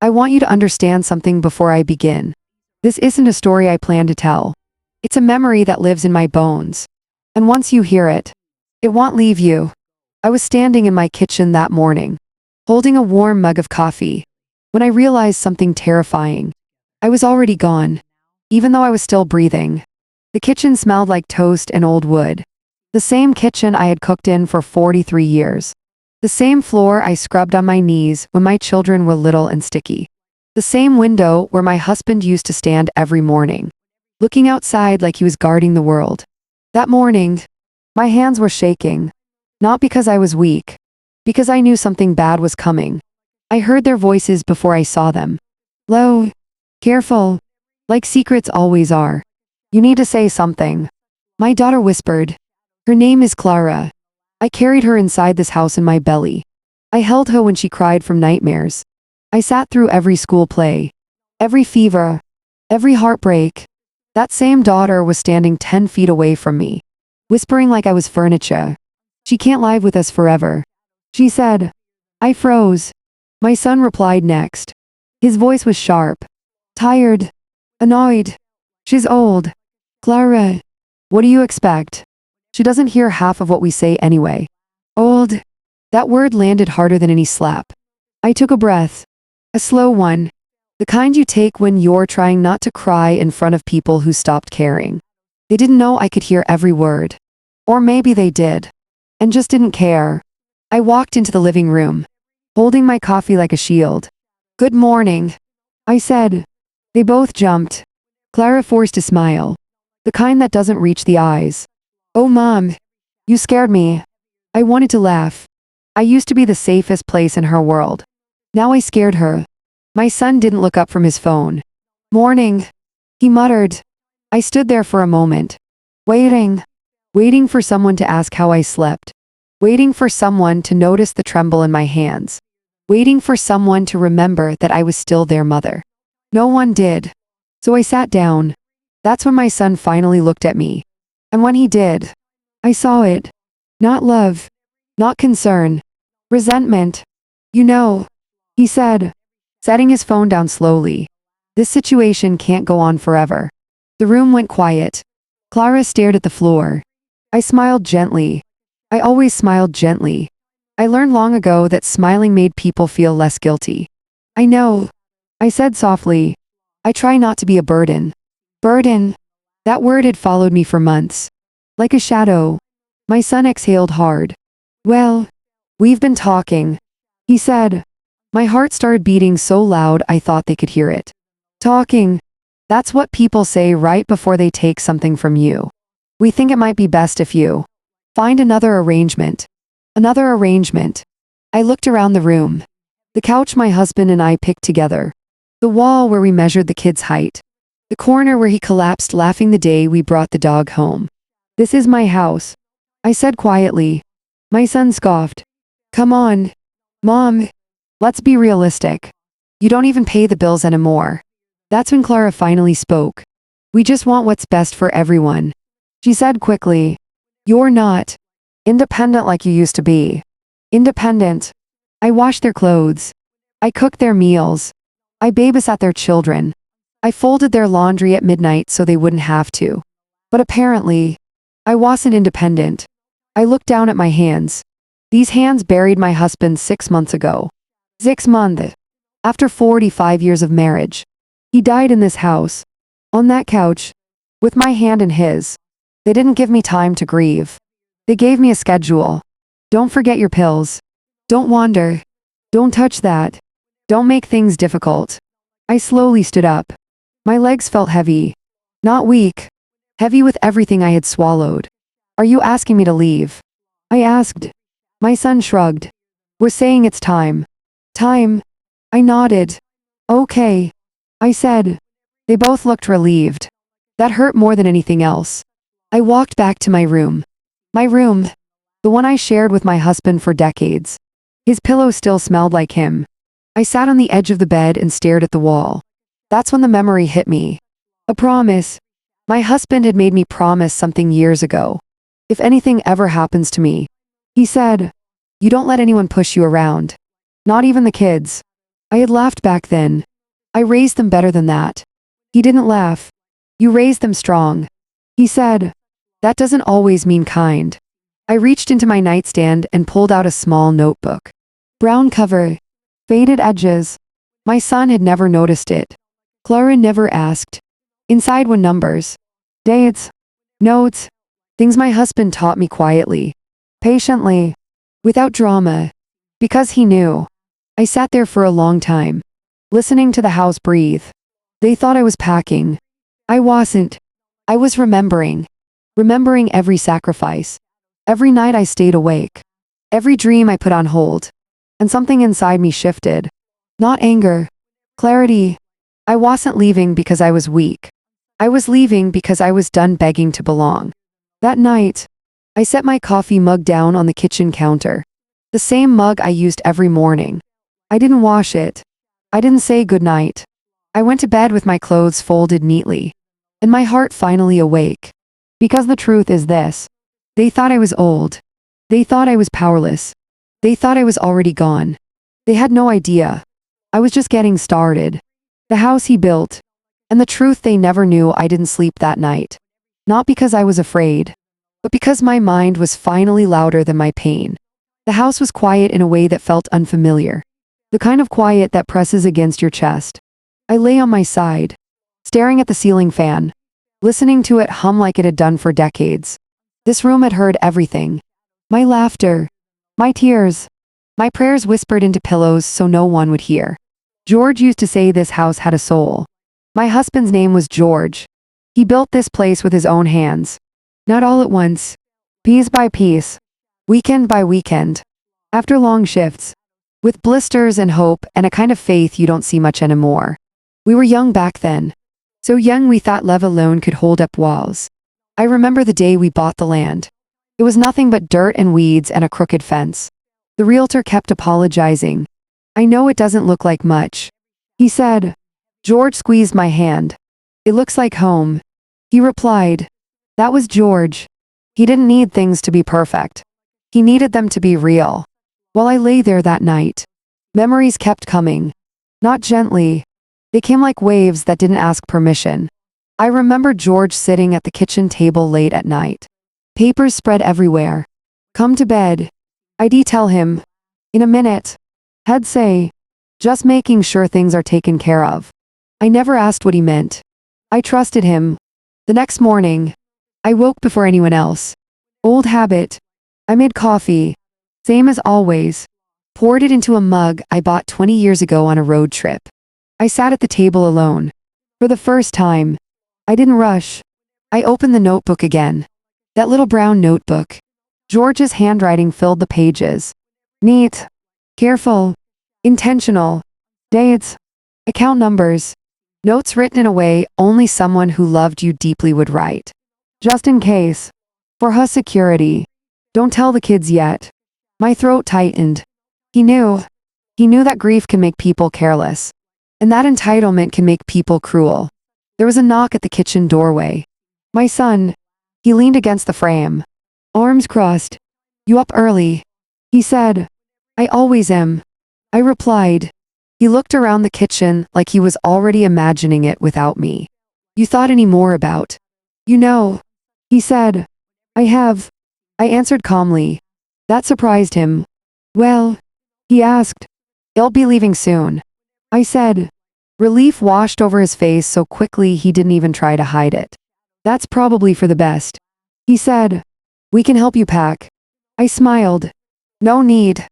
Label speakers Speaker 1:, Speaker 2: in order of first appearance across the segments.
Speaker 1: I want you to understand something before I begin. This isn't a story I plan to tell. It's a memory that lives in my bones. And once you hear it, it won't leave you. I was standing in my kitchen that morning, holding a warm mug of coffee, when I realized something terrifying. I was already gone, even though I was still breathing. The kitchen smelled like toast and old wood. The same kitchen I had cooked in for 43 years. The same floor I scrubbed on my knees when my children were little and sticky. The same window where my husband used to stand every morning, looking outside like he was guarding the world. That morning, my hands were shaking. Not because I was weak, because I knew something bad was coming. I heard their voices before I saw them. Low, careful, like secrets always are. You need to say something. My daughter whispered. Her name is Clara. I carried her inside this house in my belly. I held her when she cried from nightmares. I sat through every school play, every fever, every heartbreak. That same daughter was standing 10 feet away from me, whispering like I was furniture. She can't live with us forever, she said. I froze. My son replied next. His voice was sharp, tired, annoyed. She's old. Clara, what do you expect? She doesn't hear half of what we say anyway. Old. That word landed harder than any slap. I took a breath. A slow one. The kind you take when you're trying not to cry in front of people who stopped caring. They didn't know I could hear every word. Or maybe they did. And just didn't care. I walked into the living room, holding my coffee like a shield. Good morning, I said. They both jumped. Clara forced a smile. The kind that doesn't reach the eyes. Oh, Mom, you scared me. I wanted to laugh. I used to be the safest place in her world. Now I scared her. My son didn't look up from his phone. Morning, he muttered. I stood there for a moment, waiting for someone to ask how I slept, waiting for someone to notice the tremble in my hands, waiting for someone to remember that I was still their mother. No one did. So I sat down. That's when my son finally looked at me. And when he did, I saw it. Not love, not concern, resentment. You know, he said, setting his phone down slowly. This situation can't go on forever. The room went quiet. Clara stared at the floor. I smiled gently. I always smiled gently. I learned long ago that smiling made people feel less guilty. I know, I said softly. I try not to be a burden. Burden. That word had followed me for months. Like a shadow. My son exhaled hard. Well, we've been talking, he said. My heart started beating so loud I thought they could hear it. Talking. That's what people say right before they take something from you. We think it might be best if you find another arrangement. Another arrangement. I looked around the room. The couch my husband and I picked together. The wall where we measured the kid's height. The corner where he collapsed laughing the day we brought the dog home. This is my house, I said quietly. My son scoffed. Come on, Mom. Let's be realistic. You don't even pay the bills anymore. That's when Clara finally spoke. We just want what's best for everyone. She said quickly. You're not independent like you used to be. Independent. I washed their clothes. I cooked their meals. I babysat their children. I folded their laundry at midnight so they wouldn't have to. But apparently, I wasn't independent. I looked down at my hands. These hands buried my husband 6 months ago. 6 months. After 45 years of marriage. He died in this house. On that couch. With my hand in his. They didn't give me time to grieve. They gave me a schedule. Don't forget your pills. Don't wander. Don't touch that. Don't make things difficult. I slowly stood up. My legs felt heavy. Not weak. Heavy with everything I had swallowed. Are you asking me to leave? I asked. My son shrugged. We're saying it's time. Time. I nodded. Okay. I said. They both looked relieved. That hurt more than anything else. I walked back to my room. My room. The one I shared with my husband for decades. His pillow still smelled like him. I sat on the edge of the bed and stared at the wall. That's when the memory hit me. A promise. My husband had made me promise something years ago. If anything ever happens to me, he said, you don't let anyone push you around. Not even the kids. I had laughed back then. I raised them better than that. He didn't laugh. You raised them strong. He said, that doesn't always mean kind. I reached into my nightstand and pulled out a small notebook. Brown cover. Faded edges. My son had never noticed it. Clara never asked. Inside were numbers. Dates. Notes. Things my husband taught me quietly. Patiently. Without drama. Because he knew. I sat there for a long time. Listening to the house breathe. They thought I was packing. I wasn't. I was remembering. Remembering every sacrifice. Every night I stayed awake. Every dream I put on hold. And something inside me shifted. Not anger. Clarity. I wasn't leaving because I was weak. I was leaving because I was done begging to belong. That night, I set my coffee mug down on the kitchen counter. The same mug I used every morning. I didn't wash it. I didn't say goodnight. I went to bed with my clothes folded neatly. And my heart finally awake. Because the truth is this. They thought I was old. They thought I was powerless. They thought I was already gone. They had no idea. I was just getting started. The house he built. And the truth they never knew, I didn't sleep that night. Not because I was afraid. But because my mind was finally louder than my pain. The house was quiet in a way that felt unfamiliar. The kind of quiet that presses against your chest. I lay on my side, staring at the ceiling fan, listening to it hum like it had done for decades. This room had heard everything. My laughter, my tears, my prayers whispered into pillows so no one would hear. George used to say this house had a soul. My husband's name was George. He built this place with his own hands. Not all at once. Piece by piece. Weekend by weekend. After long shifts. With blisters and hope and a kind of faith you don't see much anymore. We were young back then. So young we thought love alone could hold up walls. I remember the day we bought the land. It was nothing but dirt and weeds and a crooked fence. The realtor kept apologizing. I know it doesn't look like much. He said. George squeezed my hand. It looks like home. He replied. That was George. He didn't need things to be perfect. He needed them to be real. While I lay there that night, memories kept coming. Not gently. They came like waves that didn't ask permission. I remember George sitting at the kitchen table late at night. Papers spread everywhere. Come to bed. I'd tell him. In a minute. He'd say. Just making sure things are taken care of. I never asked what he meant. I trusted him. The next morning, I woke before anyone else. Old habit. I made coffee. Same as always. Poured it into a mug I bought 20 years ago on a road trip. I sat at the table alone. For the first time. I didn't rush. I opened the notebook again. That little brown notebook. George's handwriting filled the pages. Neat. Careful. Intentional. Dates. Account numbers. Notes written in a way only someone who loved you deeply would write. Just in case. For her security. Don't tell the kids yet. My throat tightened. He knew. He knew that grief can make people careless. And that entitlement can make people cruel. There was a knock at the kitchen doorway. My son. He leaned against the frame. Arms crossed. You up early? He said. I always am. I replied. He looked around the kitchen like he was already imagining it without me. You thought any more about? You know. He said. I have. I answered calmly. That surprised him. Well? He asked. I'll be leaving soon. I said. Relief washed over his face so quickly he didn't even try to hide it. That's probably for the best. He said. We can help you pack. I smiled. No need.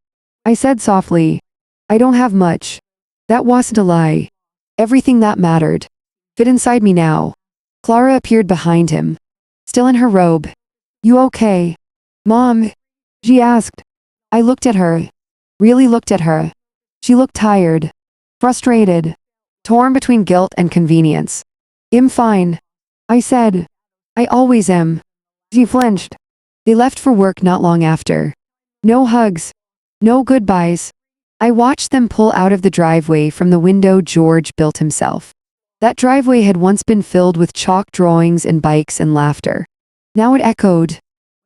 Speaker 1: I said softly. I don't have much. That wasn't a lie. Everything that mattered fit inside me now. Clara appeared behind him. Still in her robe. You okay? Mom? She asked. I looked at her. Really looked at her. She looked tired. Frustrated. Torn between guilt and convenience. I'm fine. I said. I always am. She flinched. They left for work not long after. No hugs. No goodbyes. I watched them pull out of the driveway from the window George built himself. That driveway had once been filled with chalk drawings and bikes and laughter. Now it echoed.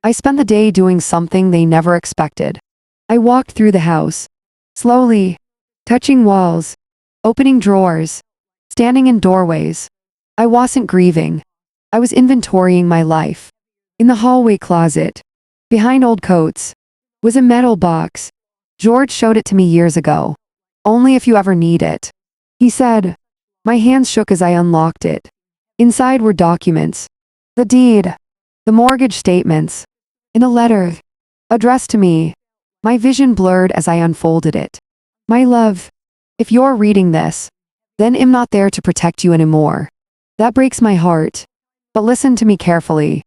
Speaker 1: I spent the day doing something they never expected. I walked through the house. Slowly. Touching walls. opening drawers, standing in doorways. I wasn't grieving. I was inventorying my life. In the hallway closet, behind old coats, was a metal box. George showed it to me years ago. Only if you ever need it, he said. My hands shook as I unlocked it. Inside were documents. The deed, the mortgage statements, and a letter addressed to me. My vision blurred as I unfolded it. My love, if you're reading this, then I'm not there to protect you anymore. That breaks my heart. But listen to me carefully.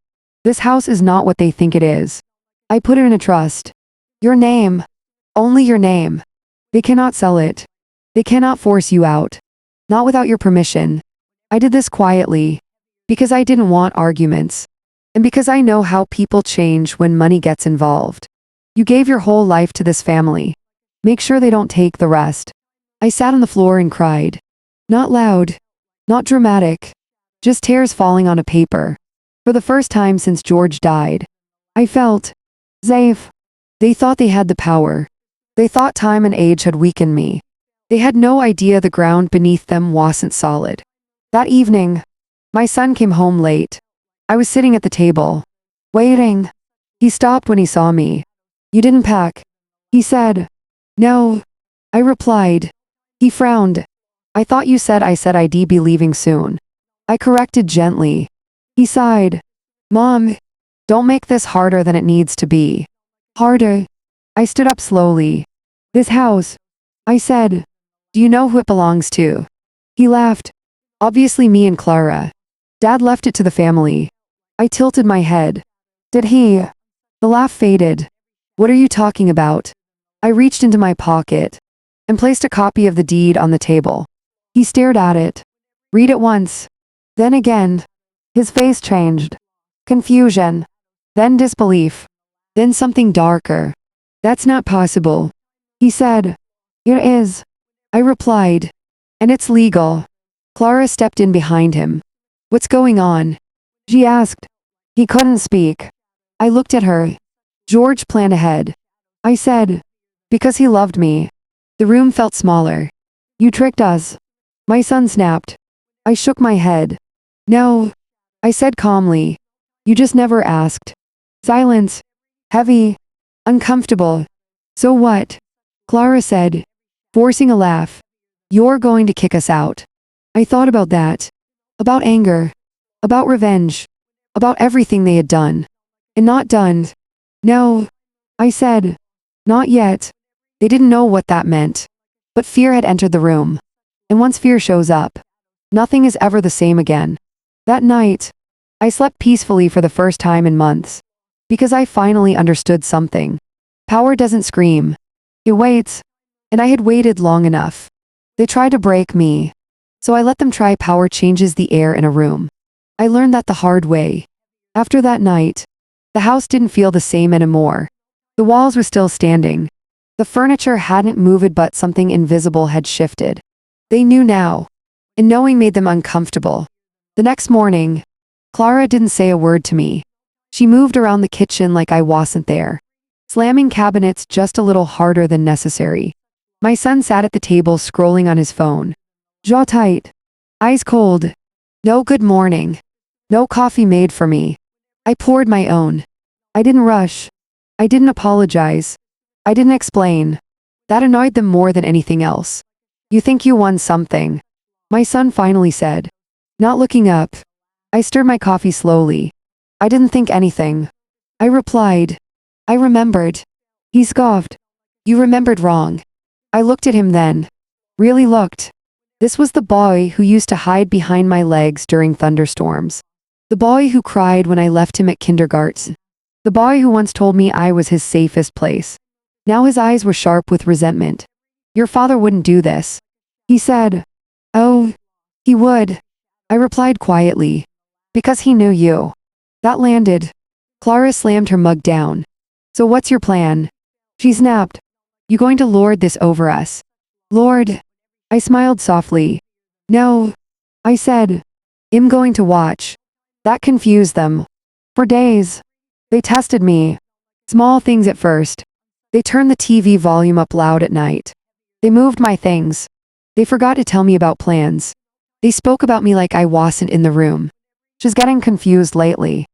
Speaker 1: This house is not what they think it is. I put it in a trust. Your name. Only your name. They cannot sell it. They cannot force you out. Not without your permission. I did this quietly. Because I didn't want arguments. And because I know how people change when money gets involved. You gave your whole life to this family. Make sure they don't take the rest. I sat on the floor and cried. Not loud. Not dramatic. Just tears falling on a paper. For the first time since George died. I felt safe. They thought they had the power. They thought time and age had weakened me. They had no idea the ground beneath them wasn't solid. That evening, my son came home late. I was sitting at the table, waiting. He stopped when he saw me. You didn't pack, he said. No, I replied. He frowned. I thought you said I'd be leaving soon. I corrected gently. He sighed. Mom, don't make this harder than it needs to be. Harder. I stood up slowly. This house, I said. Do you know who it belongs to? He laughed. Obviously me and Clara. Dad left it to the family. I tilted my head. Did he? The laugh faded. What are you talking about? I reached into my pocket and placed a copy of the deed on the table. He stared at it. Read it once. Then again. His face changed. Confusion. Then disbelief. Then something darker. That's not possible. He said. It is. I replied. And it's legal. Clara stepped in behind him. What's going on? She asked. He couldn't speak. I looked at her. George planned ahead. I said. Because he loved me. The room felt smaller. You tricked us. My son snapped. I shook my head. No. I said calmly. You just never asked. Silence. Heavy. Uncomfortable. So what? Clara said, forcing a laugh. You're going to kick us out. I thought about that. About anger. About revenge. About everything they had done. And not done. No. I said. Not yet. They didn't know what that meant. But fear had entered the room. And once fear shows up, nothing is ever the same again. That night, I slept peacefully for the first time in months. Because I finally understood something. Power doesn't scream. It waits. And I had waited long enough. They tried to break me. So I let them try. Power changes the air in a room. I learned that the hard way. After that night, the house didn't feel the same anymore. The walls were still standing. The furniture hadn't moved, but something invisible had shifted. They knew now. And knowing made them uncomfortable. The next morning, Clara didn't say a word to me. She moved around the kitchen like I wasn't there. Slamming cabinets just a little harder than necessary. My son sat at the table scrolling on his phone. Jaw tight. Eyes cold. No good morning. No coffee made for me. I poured my own. I didn't rush. I didn't apologize. I didn't explain. That annoyed them more than anything else. You think you won something? My son finally said. Not looking up. I stirred my coffee slowly. I didn't think anything. I replied. I remembered. He scoffed. You remembered wrong. I looked at him then. Really looked. This was the boy who used to hide behind my legs during thunderstorms. The boy who cried when I left him at kindergarten. The boy who once told me I was his safest place. Now his eyes were sharp with resentment. Your father wouldn't do this. He said. Oh, he would. I replied quietly. Because he knew you. That landed. Clara slammed her mug down. So what's your plan? She snapped. You going to lord this over us? Lord. I smiled softly. No. I said. I'm going to watch. That confused them. For days. They tested me. Small things at first. They turned the TV volume up loud at night. They moved my things. They forgot to tell me about plans. They spoke about me like I wasn't in the room. She's getting confused lately.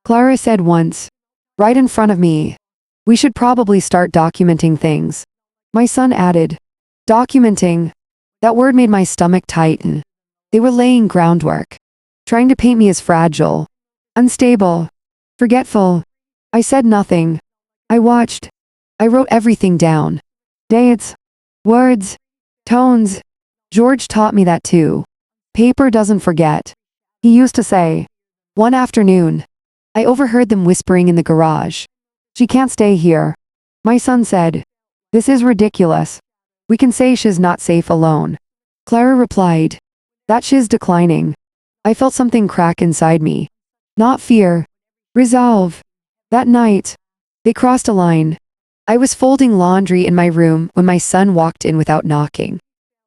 Speaker 1: Clara said once, right in front of me. We should probably start documenting things. My son added, documenting. That word made my stomach tighten. They were laying groundwork, trying to paint me as fragile, unstable, forgetful. I said nothing. I watched. I wrote everything down. Dates, words, tones. George taught me that too. Paper doesn't forget. He used to say. One afternoon, I overheard them whispering in the garage. She can't stay here. My son said, this is ridiculous. We can say she's not safe alone. Clara replied, that she's declining. I felt something crack inside me. Not fear. Resolve. That night, they crossed a line. I was folding laundry in my room when my son walked in without knocking.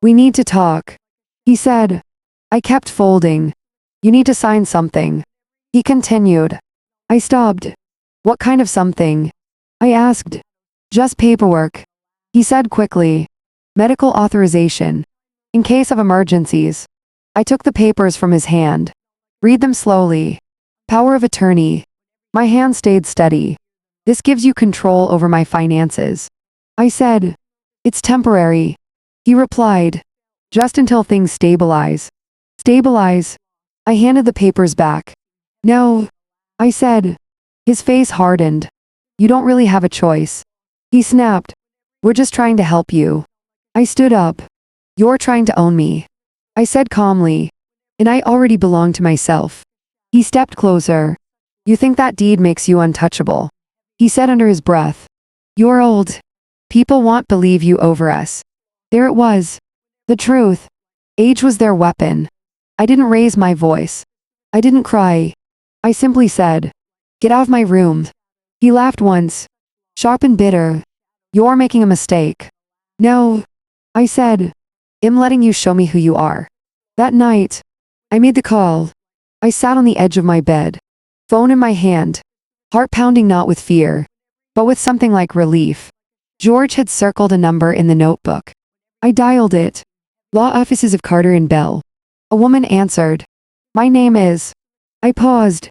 Speaker 1: We need to talk, he said. I kept folding. You need to sign something. He continued. I stopped. What kind of something? I asked. Just paperwork. He said quickly. Medical authorization. In case of emergencies. I took the papers from his hand. Read them slowly. Power of attorney. My hand stayed steady. This gives you control over my finances. I said. It's temporary. He replied. Just until things stabilize. Stabilize. I handed the papers back. No. I said. His face hardened. You don't really have a choice. He snapped. We're just trying to help you. I stood up. You're trying to own me. I said calmly. And I already belong to myself. He stepped closer. You think that deed makes you untouchable. He said under his breath. You're old. People won't believe you over us. There it was. The truth. Age was their weapon. I didn't raise my voice. I didn't cry. I simply said, get out of my room. He laughed once. Sharp and bitter. You're making a mistake. No. I said. I'm letting you show me who you are. That night, I made the call. I sat on the edge of my bed. Phone in my hand. Heart pounding not with fear, but with something like relief. George had circled a number in the notebook. I dialed it. Law offices of Carter and Bell. A woman answered. My name is. I paused.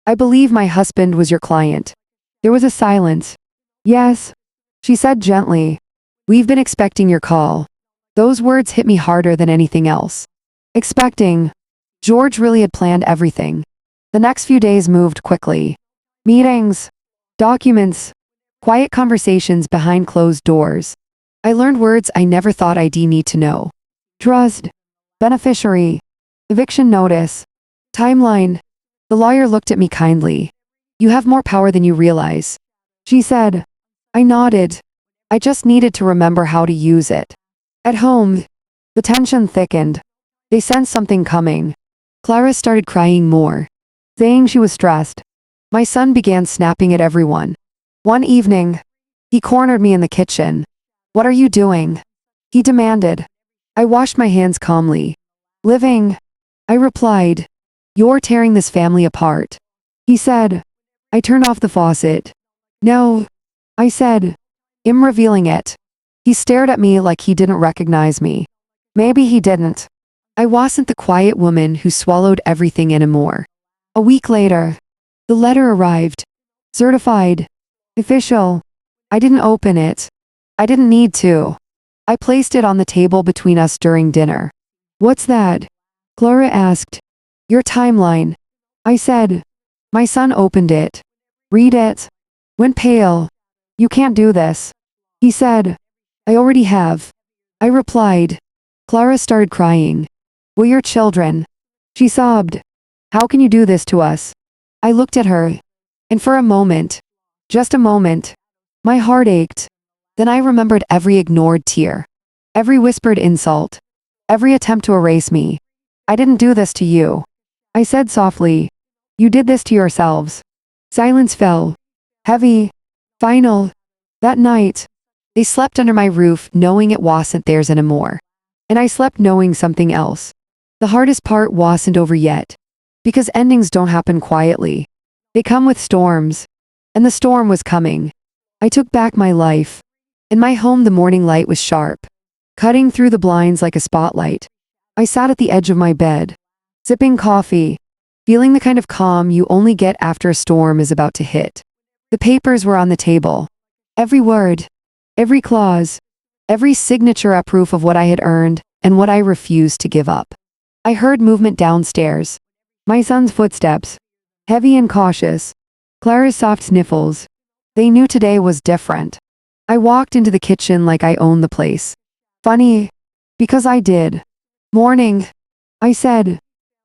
Speaker 1: I believe my husband was your client. There was a silence. Yes, she said gently. We've been expecting your call. Those words hit me harder than anything else. Expecting. George really had planned everything. The next few days moved quickly. Meetings, documents, quiet conversations behind closed doors. I learned words I never thought I'd need to know. Trust, beneficiary, eviction notice, timeline. The lawyer looked at me kindly. You have more power than you realize. She said. I nodded. I just needed to remember how to use it. At home, the tension thickened. They sensed something coming. Clara started crying more, saying she was stressed. My son began snapping at everyone. One evening, he cornered me in the kitchen. What are you doing? He demanded. I washed my hands calmly. Living. I replied. You're tearing this family apart. He said. I turned off the faucet. No. I said. I'm revealing it. He stared at me like he didn't recognize me. Maybe he didn't. I wasn't the quiet woman who swallowed everything anymore. A week later, the letter arrived. Certified. Official. I didn't open it. I didn't need to. I placed it on the table between us during dinner. What's that? Clara asked. Your timeline. I said. My son opened it. Read it. Went pale. You can't do this. He said. I already have. I replied. Clara started crying. We're your children. She sobbed. How can you do this to us? I looked at her. And for a moment, just a moment, my heart ached. Then I remembered every ignored tear, every whispered insult, every attempt to erase me. I didn't do this to you. I said softly. You did this to yourselves. Silence fell. Heavy. Final. That night, they slept under my roof knowing it wasn't theirs anymore. And I slept knowing something else. The hardest part wasn't over yet. Because endings don't happen quietly. They come with storms. And the storm was coming. I took back my life. In my home the morning light was sharp. cutting through the blinds like a spotlight. I sat at the edge of my bed, sipping coffee, feeling the kind of calm you only get after a storm is about to hit. The papers were on the table. Every word, every clause, every signature a proof of what I had earned and what I refused to give up. I heard movement downstairs. My son's footsteps, heavy and cautious. Clara's soft sniffles. They knew today was different. I walked into the kitchen like I owned the place. Funny, because I did. Morning, I said,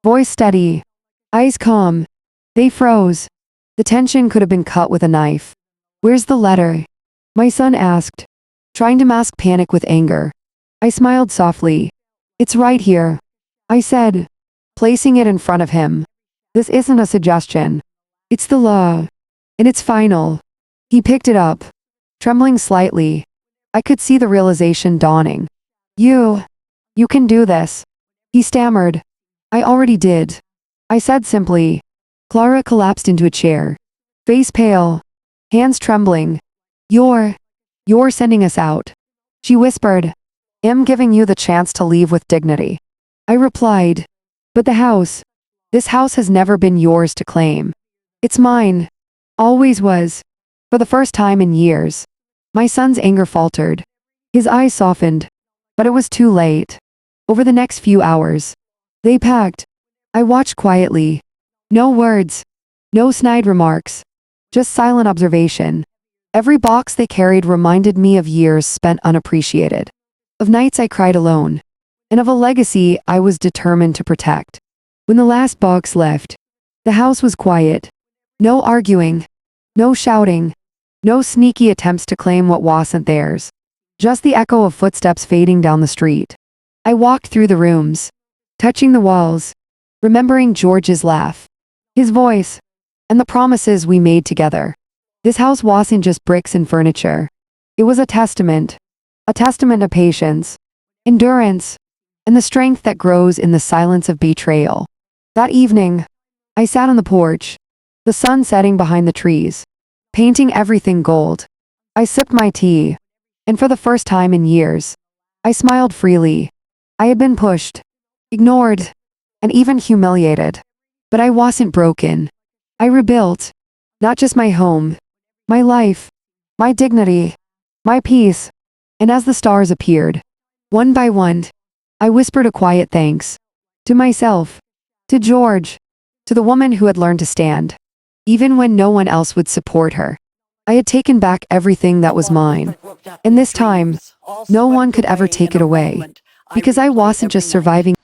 Speaker 1: voice steady, eyes calm. They froze. The tension could have been cut with a knife. Where's the letter? My son asked, trying to mask panic with anger. I smiled softly. It's right here, I said, placing it in front of him. This isn't a suggestion. It's the law. And it's final. He picked it up, trembling slightly. I could see the realization dawning. You can do this. He stammered. I already did. I said simply. Clara collapsed into a chair, face pale, hands trembling. You're sending us out. She whispered. I'm giving you the chance to leave with dignity. I replied. But this house has never been yours to claim. It's mine. Always was. For the first time in years. My son's anger faltered. His eyes softened. But it was too late. Over the next few hours, they packed. I watched quietly. No words. No snide remarks. Just silent observation. Every box they carried reminded me of years spent unappreciated. Of nights I cried alone. And of a legacy I was determined to protect. When the last box left, the house was quiet. No arguing. No shouting. No sneaky attempts to claim what wasn't theirs. Just the echo of footsteps fading down the street. I walked through the rooms, touching the walls, remembering George's laugh, his voice, and the promises we made together. This house wasn't just bricks and furniture. It was a testament of patience, endurance, and the strength that grows in the silence of betrayal. That evening, I sat on the porch, the sun setting behind the trees, painting everything gold. I sipped my tea, and for the first time in years, I smiled freely. I had been pushed, ignored, and even humiliated. But I wasn't broken. I rebuilt, not just my home, my life, my dignity, my peace. And as the stars appeared, one by one, I whispered a quiet thanks. To myself, to George, to the woman who had learned to stand, even when no one else would support her. I had taken back everything that was mine. And this time, no one could ever take it away. Because I wasn't just surviving